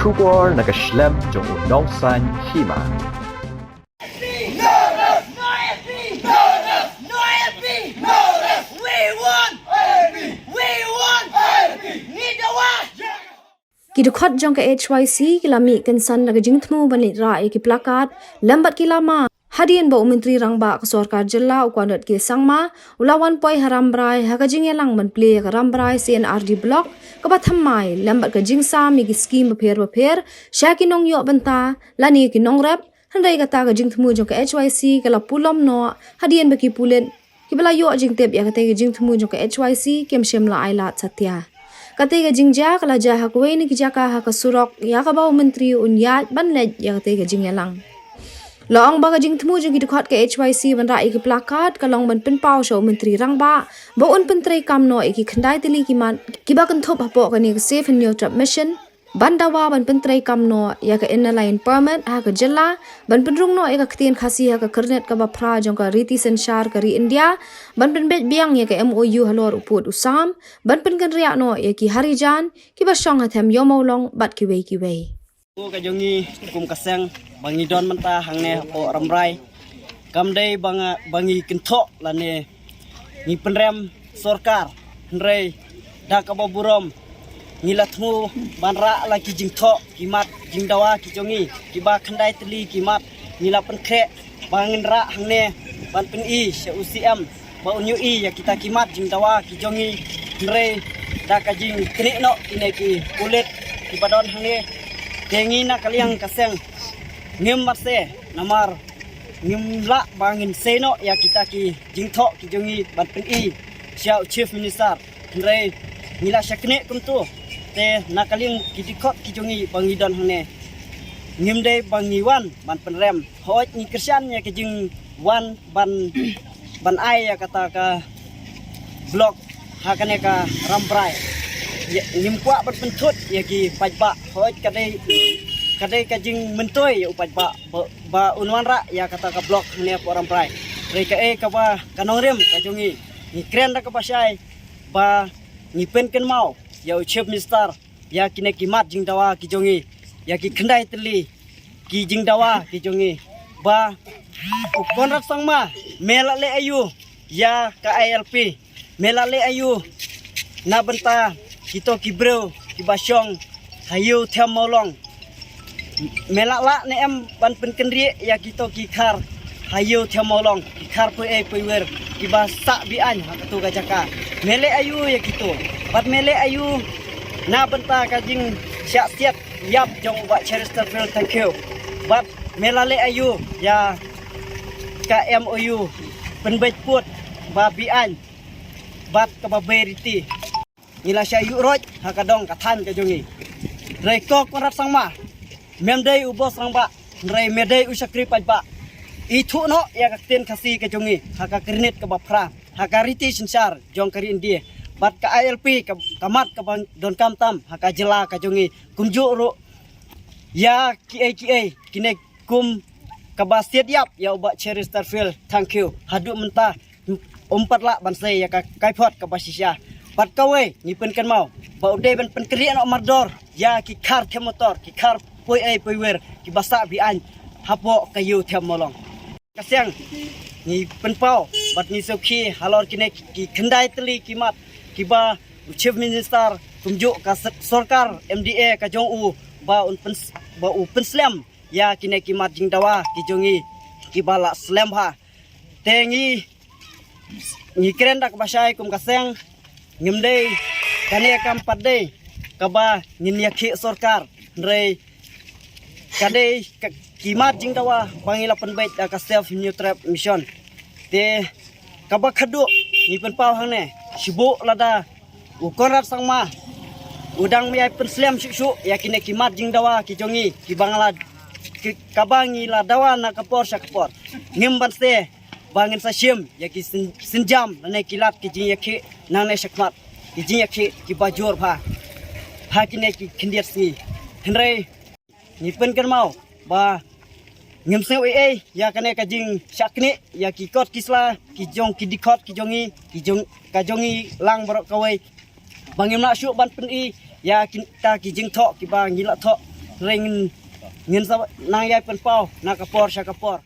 Shubor nakaslem jong unongsan hima. Kidukhat jong ka HYC kilami kensan naga jingthmu banit ra ki plakat lambat kilama hadian ba menteri rangba ka sarkar jilla ukwandat ke sangma ulawan poi harambrai ha ka jingelang man play ka rambrai CNRD block ka bathammai lambat ka jingsa mi ki scheme bapher shakinong yo banta lani ki nong rap handai ka ta ka jingthmu jong ka HYC kala pulom no hadian ba ki pulen ki bala yo jingtep ya ka te jingthmu jong ka HYC kem shemla aila satya Katega jingja kala jaha kuwe ni kijaka ha kasurok ya ka baw menteri unyat banlej ya katega jingyalang. Laong baga jing temu jing kidukhat ke HYC ban rai ki plakat kalong ban penpau show menteri rangba ba un pentrei kamno iki khandai tili kiman kiba kan thop hapo kani safe and new trap mission bandawa ban pentrei kamno ya ka inline permit ha ka jilla ban penrung no eka ktien khasi ha ka kernet ka ba phra jong ka riti senshar kari India ban penbet biang ya ka MOU halor uput usam ban penkan ria no ya ki harijan ki ba shong ha them yomolong bat ki wei Ku ka jongi kum kaseng bangi don menta hangne po ramrai kamdei bangi kentok lane ni penrem sorkar nrei da ka burom ngilatmu banra lagi jingthok kimat jingdawa ki jongi kiba khandai teli kimat nila penkre bangin ra hangne ban pen i UCM ba unyu i ya kita kimat jingdawa ki jongi nrei da ka jing kne no ineki kulit kibadon hangne tengi na kaliang kaseng ngim marse namar ngimla bangin seno ya kita ki jingthok ki jongi ban pen i siau chief minister nrei nila syakne kumtu te nakaling kidikot kijongi bangidon hane ngimde bangiwan ban penrem hoj ni kersian ya kijing wan ban ai ya kata ka blok hakane ka rambrai ngimkwa ban pentut ya ki pajba hoj kadai kajing mentoy ya pajba ba unwan ra ya kata ka blok hane po rambrai re ka ka ba kanongrem kajongi ni kren ra ka pasai ba ni pen ken mau ya chief minister ya kine kimat jingdawa ki jongi ya ki khandai teli ki jingdawa ki jongi ba konrat sangma melale ayu ya ka ILP melale ayu na benta kito kibreu ki basyong hayu them molong melala ne em ban pen kendri ya kito ki khar hayu them molong ki khar puiwer ki ba sa bi an ha tu ga jaka mele ayu ya kito bat mele ayu na benta kajing siap yap jong ba Chesterfield thank you bat melale ayu ya ka MOU penbet put ba bian bat ka ba beriti nila sya yu roj hakadong kathan ka jongi rei kok korat sangma memdei ubos sangba rei medei usakri pajba itu no ya ka ten khasi ka jongi haka kernet ka ba phra haka riti sinsar jong kari India bat ka ILP kamat ka don kamtam haka jela ka jongi kumju ro ya ki kine kum ka basiat yap ya uba Chesterfield thank you hadu menta umpat la bansai ya ka kaipot ka basisya bat kawe ni pen kan mau ba ude ban pen kri no mardor ya ki khar the motor ki khar puiwer ki basa bi an hapo kayu the molong kaseng ni penpau bat ni sokhi halor kine ki khandai teli kimat kiba chief minister kumjuk ka sarkar MDA ka jong u ba un penslam ya kine kimat jingdawa ki jongi kibala slam ha tengi ni kren dak basai kum kaseng ngimdei kane kam padde kaba nginya ki sarkar rei kade kimat jingdawa bangila penbait ka self new trap mission te kaba khadu ni penpau hangne sibu lada ukorat sangma udang miai penslam siksu yakine kimat jingdawa ki jongi ki bangla ki kabangi la dawa na kapor sakapor ngimban se bangin sasim yaki sinjam nane kilat ki jing yakhi nane sakmat ki jing yakhi ki bajor pha hakine ki khindiat si henrei ni pen kan mau ba ngimse ya kane ka jing sakne ya ki kot kisla ki jong ki dikot ki jongi ki jong ka jongi lang barok kawai bangim na syu ban pen i ya kita ki jing thok ki ba ngila thok ring ngin sa nang yai pen pau na kapor sya kapor